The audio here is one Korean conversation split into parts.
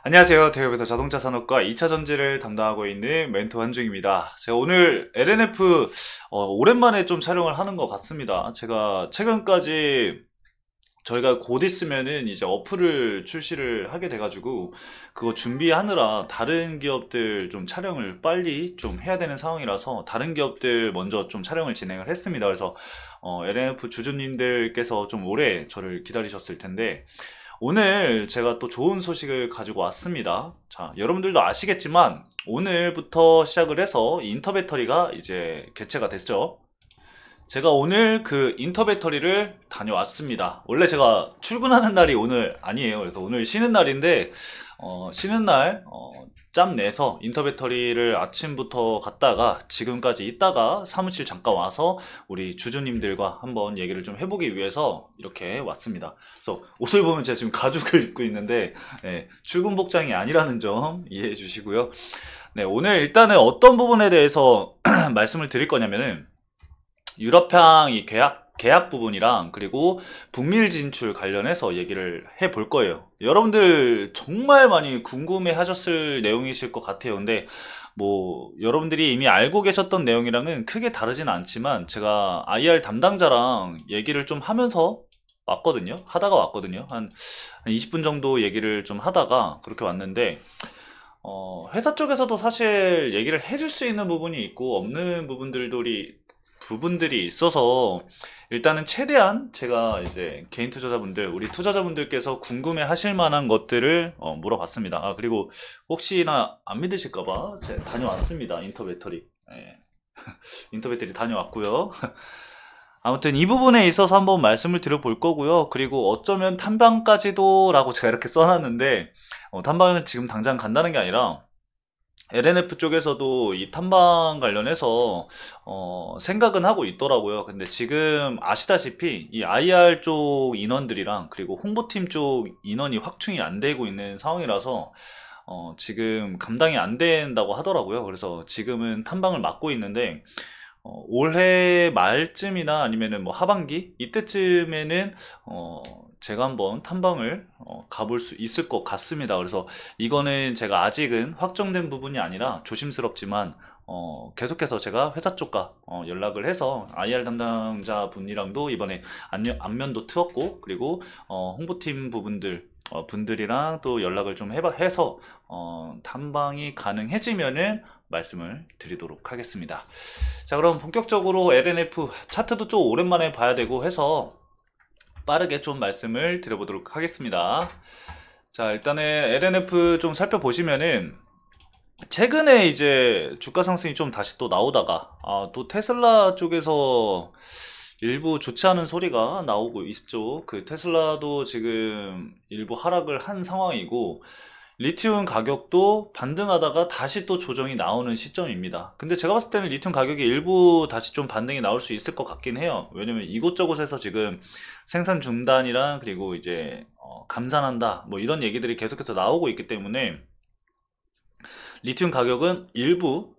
안녕하세요. 대우에서 자동차 산업과 2차 전지를 담당하고 있는 멘토 한중입니다. 제가 오늘 LNF 오랜만에 좀 촬영을 하는 것 같습니다. 제가 최근까지 저희가 곧 있으면은 이제 어플을 출시를 하게 돼가지고 그거 준비하느라 다른 기업들 좀 촬영을 빨리 좀 해야 되는 상황이라서 다른 기업들 먼저 좀 촬영을 진행을 했습니다. 그래서 LNF 주주님들께서 좀 오래 저를 기다리셨을 텐데 오늘 제가 또 좋은 소식을 가지고 왔습니다. 자, 여러분들도 아시겠지만 오늘부터 시작을 해서 인터 배터리가 이제 개최가 됐죠. 제가 오늘 그 인터 배터리를 다녀왔습니다. 원래 제가 출근하는 날이 오늘 아니에요. 그래서 오늘 쉬는 날인데 쉬는 날 짬 내서 인터 배터리를 아침부터 갔다가 지금까지 있다가 사무실 잠깐 와서 우리 주주님들과 한번 얘기를 좀 해보기 위해서 이렇게 왔습니다. 그래서 옷을 보면 제가 지금 가죽을 입고 있는데 출근 복장이 아니라는 점 이해해 주시고요. 네, 오늘 일단은 어떤 부분에 대해서 말씀을 드릴 거냐면은 유럽향 이 계약 부분이랑 그리고 북밀 진출 관련해서 얘기를 해볼 거예요. 여러분들 정말 많이 궁금해 하셨을 내용이실 것 같아요. 근데 뭐 여러분들이 이미 알고 계셨던 내용이랑은 크게 다르진 않지만 제가 IR 담당자랑 얘기를 좀 하면서 하다가 왔거든요. 한 20분 정도 얘기를 좀 하다가 그렇게 왔는데 회사 쪽에서도 사실 얘기를 해줄 수 있는 부분이 있고 없는 부분들이 있어서 일단은 최대한 제가 이제 개인 투자자분들, 우리 투자자분들께서 궁금해 하실 만한 것들을 물어봤습니다. 아, 그리고 혹시나 안 믿으실까봐 제가 다녀왔습니다. 인터 배터리. 예, 인터 배터리 다녀왔고요. 아무튼 이 부분에 있어서 한번 말씀을 드려볼 거고요. 그리고 어쩌면 탐방까지도 라고 제가 이렇게 써놨는데 탐방은 지금 당장 간다는 게 아니라 LNF 쪽에서도 이 탐방 관련해서 생각은 하고 있더라고요. 근데 지금 아시다시피 이 IR 쪽 인원들이랑 그리고 홍보팀 쪽 인원이 확충이 안 되고 있는 상황이라서 지금 감당이 안 된다고 하더라고요. 그래서 지금은 탐방을 맡고 있는데 올해 말쯤이나 아니면은 뭐 하반기 이때쯤에는 제가 한번 탐방을 가볼 수 있을 것 같습니다. 그래서 이거는 제가 아직은 확정된 부분이 아니라 조심스럽지만 계속해서 제가 회사 쪽과 연락을 해서 IR 담당자 분이랑도 이번에 안면도 트었고 그리고 홍보팀 분들이랑 또 연락을 좀 해서 탐방이 가능해지면은 말씀을 드리도록 하겠습니다. 자, 그럼 본격적으로 LNF 차트도 좀 오랜만에 봐야 되고 해서 빠르게 좀 말씀을 드려보도록 하겠습니다. 자, 일단은 LNF 좀 살펴보시면은 최근에 이제 주가 상승이 좀 다시 또 나오다가 또 테슬라 쪽에서 일부 좋지 않은 소리가 나오고 있죠. 그 테슬라도 지금 일부 하락을 한 상황이고 리튬 가격도 반등하다가 다시 또 조정이 나오는 시점입니다. 근데 제가 봤을 때는 리튬 가격이 일부 다시 좀 반등이 나올 수 있을 것 같긴 해요. 왜냐면 이곳저곳에서 지금 생산 중단이랑 그리고 이제 감산한다 뭐 이런 얘기들이 계속해서 나오고 있기 때문에 리튬 가격은 일부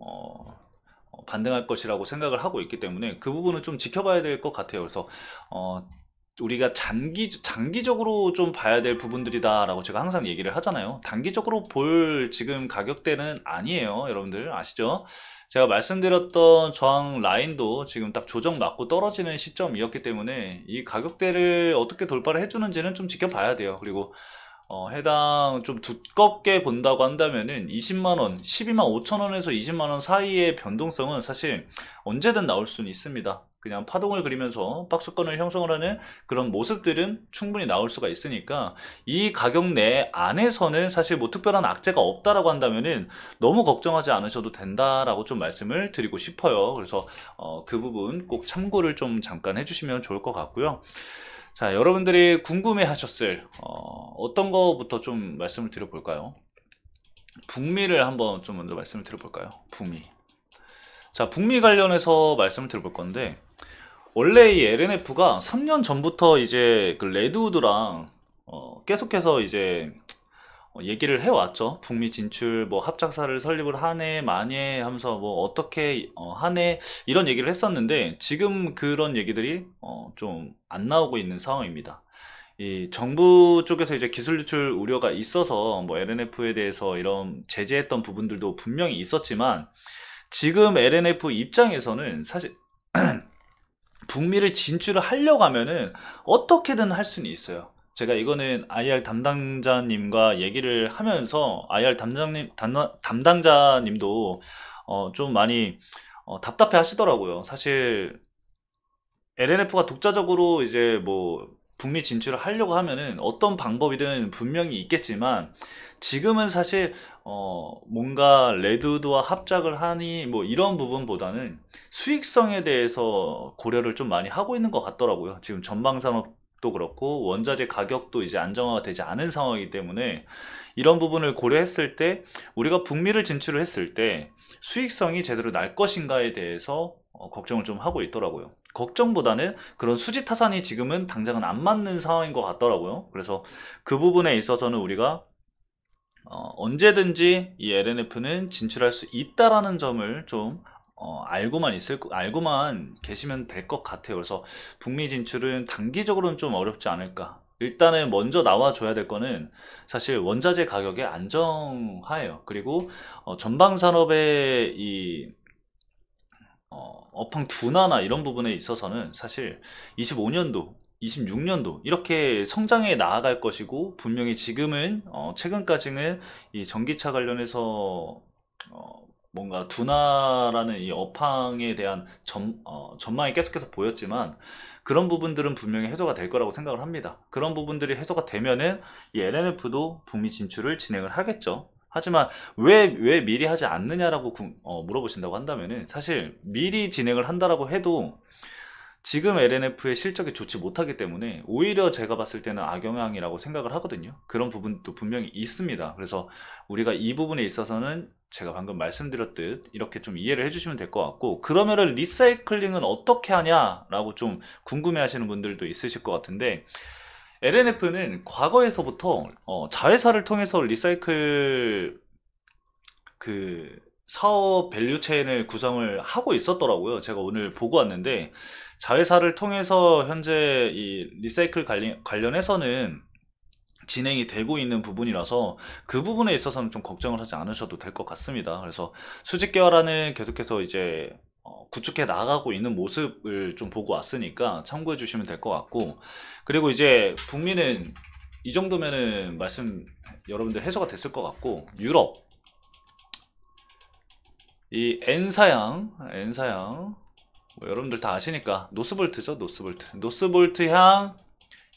반등할 것이라고 생각을 하고 있기 때문에 그 부분은 좀 지켜봐야 될 것 같아요. 그래서 우리가 장기적으로 좀 봐야 될 부분들이다라고 제가 항상 얘기를 하잖아요. 단기적으로 볼 지금 가격대는 아니에요. 여러분들 아시죠? 제가 말씀드렸던 저항 라인도 지금 딱 조정 맞고 떨어지는 시점이었기 때문에 이 가격대를 어떻게 돌파를 해주는지는 좀 지켜봐야 돼요. 그리고 해당 좀 두껍게 본다고 한다면은 20만원, 12만 5천원에서 20만원 사이의 변동성은 사실 언제든 나올 수는 있습니다. 그냥 파동을 그리면서 박스권을 형성을 하는 그런 모습들은 충분히 나올 수가 있으니까 이 가격 내 안에서는 사실 뭐 특별한 악재가 없다라고 한다면은 너무 걱정하지 않으셔도 된다라고 좀 말씀을 드리고 싶어요. 그래서 그 부분 꼭 참고를 좀 잠깐 해주시면 좋을 것 같고요. 자, 여러분들이 궁금해 하셨을 어떤 거부터 좀 말씀을 드려볼까요? 북미를 한번 좀 먼저 말씀을 드려볼까요? 북미. 자, 북미 관련해서 말씀을 드려볼 건데 원래 이 LNF가 3년 전부터 이제 그 레드우드랑 계속해서 이제 얘기를 해왔죠. 북미 진출 뭐 합작사를 설립을 하네 마네 하면서 뭐 어떻게 하네 이런 얘기를 했었는데 지금 그런 얘기들이 좀 안 나오고 있는 상황입니다. 이 정부 쪽에서 이제 기술 유출 우려가 있어서 뭐 LNF에 대해서 이런 제재했던 부분들도 분명히 있었지만 지금 LNF 입장에서는 사실 북미를 진출을 하려고 하면은 어떻게든 할 수는 있어요. 제가 이거는 IR 담당자님과 얘기를 하면서 IR 담당자님도 좀 많이 답답해 하시더라고요. 사실 LNF가 독자적으로 이제 뭐 북미 진출을 하려고 하면은 어떤 방법이든 분명히 있겠지만 지금은 사실 뭔가 레드우드와 합작을 하니 뭐 이런 부분보다는 수익성에 대해서 고려를 좀 많이 하고 있는 것 같더라고요. 지금 전방산업도 그렇고 원자재 가격도 이제 안정화가 되지 않은 상황이기 때문에 이런 부분을 고려했을 때 우리가 북미를 진출을 했을 때 수익성이 제대로 날 것인가에 대해서 걱정을 좀 하고 있더라고요. 걱정보다는 그런 수지 타산이 지금은 당장은 안 맞는 상황인 것 같더라고요. 그래서 그 부분에 있어서는 우리가 언제든지 이 LNF는 진출할 수 있다라는 점을 좀 알고만 계시면 될 것 같아요. 그래서 북미 진출은 단기적으로는 좀 어렵지 않을까. 일단은 먼저 나와줘야 될 거는 사실 원자재 가격의 안정화예요. 그리고 전방 산업의 이 업황 둔화나 이런 부분에 있어서는 사실 25년도, 26년도 이렇게 성장해 나아갈 것이고 분명히 지금은 최근까지는 이 전기차 관련해서 뭔가 둔화라는 이 업황에 대한 전망이 계속해서 보였지만 그런 부분들은 분명히 해소가 될 거라고 생각을 합니다. 그런 부분들이 해소가 되면은 이 LNF도 북미 진출을 진행을 하겠죠. 하지만 왜 미리 하지 않느냐라고 물어보신다고 한다면은 사실 미리 진행을 한다라고 해도 지금 LNF의 실적이 좋지 못하기 때문에 오히려 제가 봤을 때는 악영향이라고 생각을 하거든요. 그런 부분도 분명히 있습니다. 그래서 우리가 이 부분에 있어서는 제가 방금 말씀드렸듯 이렇게 좀 이해를 해주시면 될 것 같고 그러면은 리사이클링은 어떻게 하냐라고 좀 궁금해 하시는 분들도 있으실 것 같은데 LNF는 과거에서부터 자회사를 통해서 리사이클 그 사업 밸류 체인을 구성을 하고 있었더라고요. 제가 오늘 보고 왔는데 자회사를 통해서 현재 이 리사이클 관련해서는 진행이 되고 있는 부분이라서 그 부분에 있어서는 좀 걱정을 하지 않으셔도 될 것 같습니다. 그래서 수직 계열화는 계속해서 이제 구축해 나가고 있는 모습을 좀 보고 왔으니까 참고해 주시면 될 것 같고 그리고 이제 북미는 이 정도면은 말씀 여러분들 해소가 됐을 것 같고 유럽 이 N사양 뭐 여러분들 다 아시니까 노스볼트죠. 노스볼트향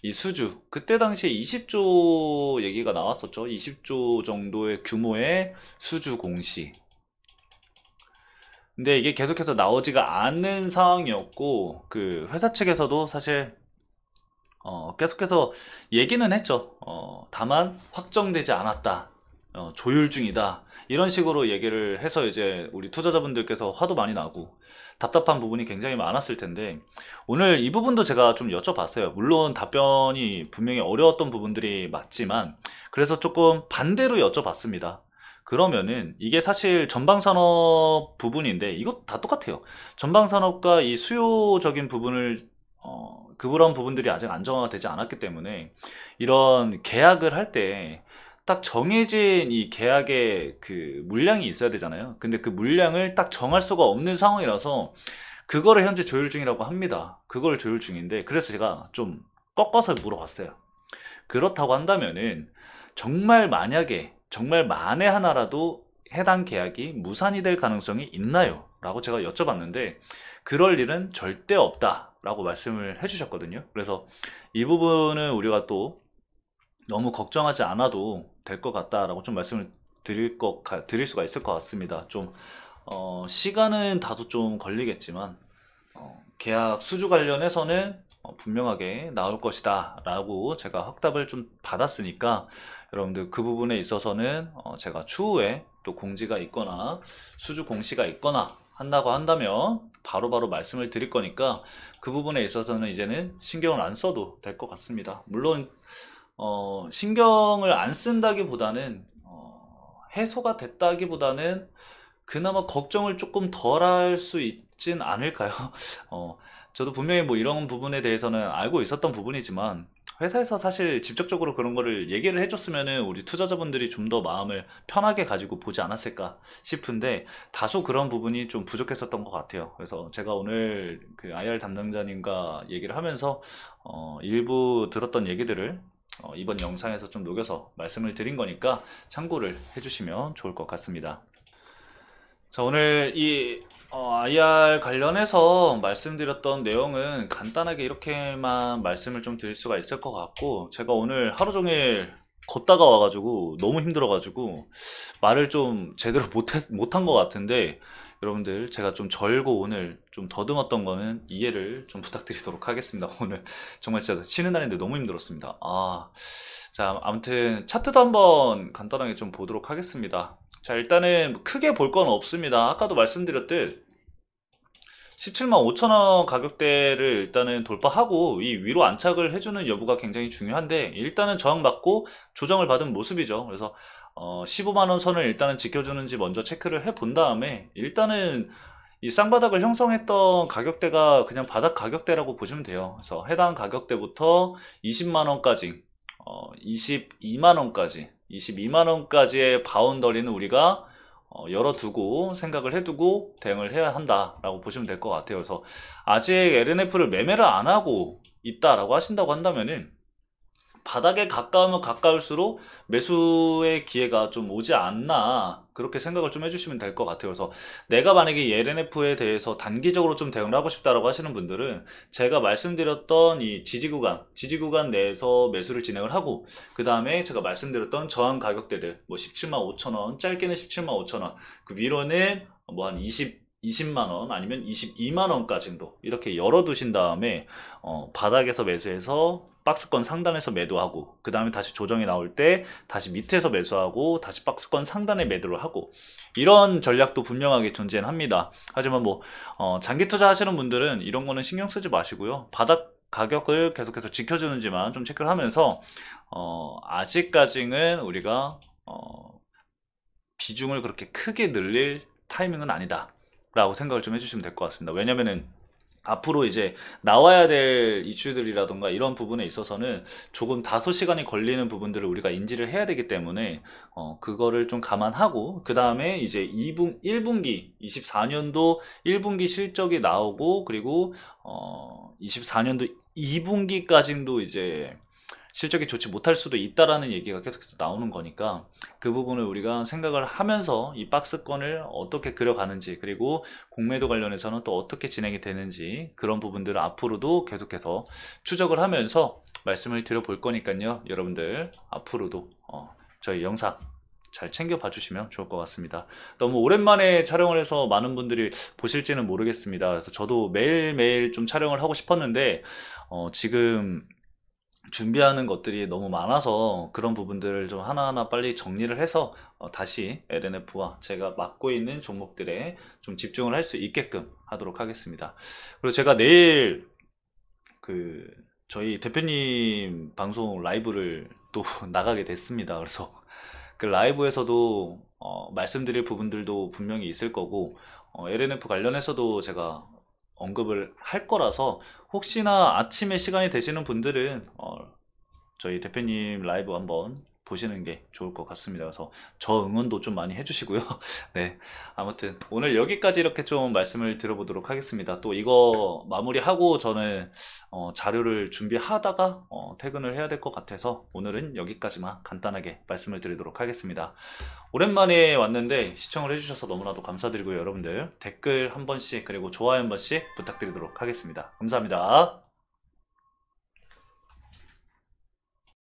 이 수주 그때 당시에 20조 얘기가 나왔었죠. 20조 정도의 규모의 수주 공시 근데 이게 계속해서 나오지가 않는 상황이었고 그 회사 측에서도 사실 계속해서 얘기는 했죠. 다만 확정되지 않았다. 조율 중이다. 이런 식으로 얘기를 해서 이제 우리 투자자분들께서 화도 많이 나고 답답한 부분이 굉장히 많았을 텐데 오늘 이 부분도 제가 좀 여쭤봤어요. 물론 답변이 분명히 어려웠던 부분들이 맞지만 그래서 조금 반대로 여쭤봤습니다. 그러면은 이게 사실 전방산업 부분인데 이거 다 똑같아요. 전방산업과 이 수요적인 부분을 그런 부분들이 아직 안정화가 되지 않았기 때문에 이런 계약을 할 때 딱 정해진 이 계약의 그 물량이 있어야 되잖아요. 근데 그 물량을 딱 정할 수가 없는 상황이라서 그거를 현재 조율 중이라고 합니다. 그걸 조율 중인데 그래서 제가 좀 꺾어서 물어봤어요. 그렇다고 한다면은 정말 만약에 정말 만에 하나라도 해당 계약이 무산이 될 가능성이 있나요? 라고 제가 여쭤봤는데 그럴 일은 절대 없다 라고 말씀을 해주셨거든요. 그래서 이 부분은 우리가 또 너무 걱정하지 않아도 될 것 같다라고 좀 말씀을 드릴 수가 있을 것 같습니다. 좀 시간은 다소 좀 걸리겠지만 계약 수주 관련해서는 분명하게 나올 것이다 라고 제가 확답을 좀 받았으니까 여러분들 그 부분에 있어서는 제가 추후에 또 공지가 있거나 수주 공시가 있거나 한다고 한다면 바로바로 말씀을 드릴 거니까 그 부분에 있어서는 이제는 신경을 안 써도 될 것 같습니다. 물론 신경을 안 쓴다기보다는 해소가 됐다기보다는 그나마 걱정을 조금 덜 할 수 있진 않을까요? 저도 분명히 뭐 이런 부분에 대해서는 알고 있었던 부분이지만 회사에서 사실 직접적으로 그런 거를 얘기를 해줬으면은 우리 투자자분들이 좀 더 마음을 편하게 가지고 보지 않았을까 싶은데 다소 그런 부분이 좀 부족했었던 것 같아요. 그래서 제가 오늘 그 IR 담당자님과 얘기를 하면서 일부 들었던 얘기들을 이번 영상에서 좀 녹여서 말씀을 드린 거니까 참고를 해주시면 좋을 것 같습니다. 자, 오늘 이 IR 관련해서 말씀드렸던 내용은 간단하게 이렇게만 말씀을 좀 드릴 수가 있을 것 같고, 제가 오늘 하루 종일 걷다가 와가지고 너무 힘들어가지고 말을 좀 제대로 못한 것 같은데, 여러분들 제가 좀 절고 오늘 좀 더듬었던 거는 이해를 좀 부탁드리도록 하겠습니다. 오늘 정말 진짜 쉬는 날인데 너무 힘들었습니다. 자, 아무튼 차트도 한번 간단하게 좀 보도록 하겠습니다. 자, 일단은 크게 볼 건 없습니다. 아까도 말씀드렸듯 17만 5천 원 가격대를 일단은 돌파하고 이 위로 안착을 해주는 여부가 굉장히 중요한데, 일단은 저항받고 조정을 받은 모습이죠. 그래서 15만 원 선을 일단은 지켜주는지 먼저 체크를 해 본 다음에, 일단은 이 쌍바닥을 형성했던 가격대가 그냥 바닥 가격대라고 보시면 돼요. 그래서 해당 가격대부터 20만 원까지 22만 원까지 22만 원까지의 바운더리는 우리가 열어두고 생각을 해두고 대응을 해야 한다라고 보시면 될 것 같아요. 그래서 아직 LNF를 매매를 안 하고 있다라고 하신다고 한다면은 바닥에 가까우면 가까울수록 매수의 기회가 좀 오지 않나, 그렇게 생각을 좀 해주시면 될 것 같아요. 그래서 내가 만약에 이 LNF에 대해서 단기적으로 좀 대응을 하고 싶다라고 하시는 분들은 제가 말씀드렸던 이 지지 구간 내에서 매수를 진행을 하고, 그 다음에 제가 말씀드렸던 저항 가격대들 뭐 17만 5천 원, 짧게는 17만 5천 원, 그 위로는 뭐 한 20만 원 아니면 22만 원까지도 이렇게 열어두신 다음에 바닥에서 매수해서 박스권 상단에서 매도하고, 그 다음에 다시 조정이 나올 때 다시 밑에서 매수하고 다시 박스권 상단에 매도를 하고, 이런 전략도 분명하게 존재는 합니다. 하지만 뭐 장기 투자 하시는 분들은 이런 거는 신경 쓰지 마시고요, 바닥 가격을 계속해서 지켜주는지만 좀 체크를 하면서 아직까지는 우리가 비중을 그렇게 크게 늘릴 타이밍은 아니다 라고 생각을 좀 해주시면 될 것 같습니다. 왜냐면은 앞으로 이제 나와야 될 이슈들이라던가 이런 부분에 있어서는 조금 다소 시간이 걸리는 부분들을 우리가 인지를 해야 되기 때문에 그거를 좀 감안하고, 그 다음에 이제 1분기 24년도 1분기 실적이 나오고, 그리고 24년도 2분기까지도 이제 실적이 좋지 못할 수도 있다라는 얘기가 계속해서 나오는 거니까, 그 부분을 우리가 생각을 하면서 이 박스권을 어떻게 그려가는지, 그리고 공매도 관련해서는 또 어떻게 진행이 되는지, 그런 부분들을 앞으로도 계속해서 추적을 하면서 말씀을 드려볼 거니까요. 여러분들 앞으로도 저희 영상 잘 챙겨봐 주시면 좋을 것 같습니다. 너무 오랜만에 촬영을 해서 많은 분들이 보실지는 모르겠습니다. 그래서 저도 매일매일 좀 촬영을 하고 싶었는데 지금 준비하는 것들이 너무 많아서 그런 부분들을 좀 하나하나 빨리 정리를 해서 다시 LNF와 제가 맡고 있는 종목들에 좀 집중을 할 수 있게끔 하도록 하겠습니다. 그리고 제가 내일 그 저희 대표님 방송 라이브를 또 나가게 됐습니다. 그래서 그 라이브에서도 말씀드릴 부분들도 분명히 있을 거고, LNF 관련해서도 제가 언급을 할 거라서, 혹시나 아침에 시간이 되시는 분들은 저희 대표님 라이브 한번 보시는 게 좋을 것 같습니다. 그래서 저 응원도 좀 많이 해주시고요. 네, 아무튼 오늘 여기까지 이렇게 좀 말씀을 드려보도록 하겠습니다. 또 이거 마무리하고 저는 자료를 준비하다가 퇴근을 해야 될 것 같아서 오늘은 여기까지만 간단하게 말씀을 드리도록 하겠습니다. 오랜만에 왔는데 시청을 해주셔서 너무나도 감사드리고요. 여러분들 댓글 한 번씩, 그리고 좋아요 한 번씩 부탁드리도록 하겠습니다. 감사합니다.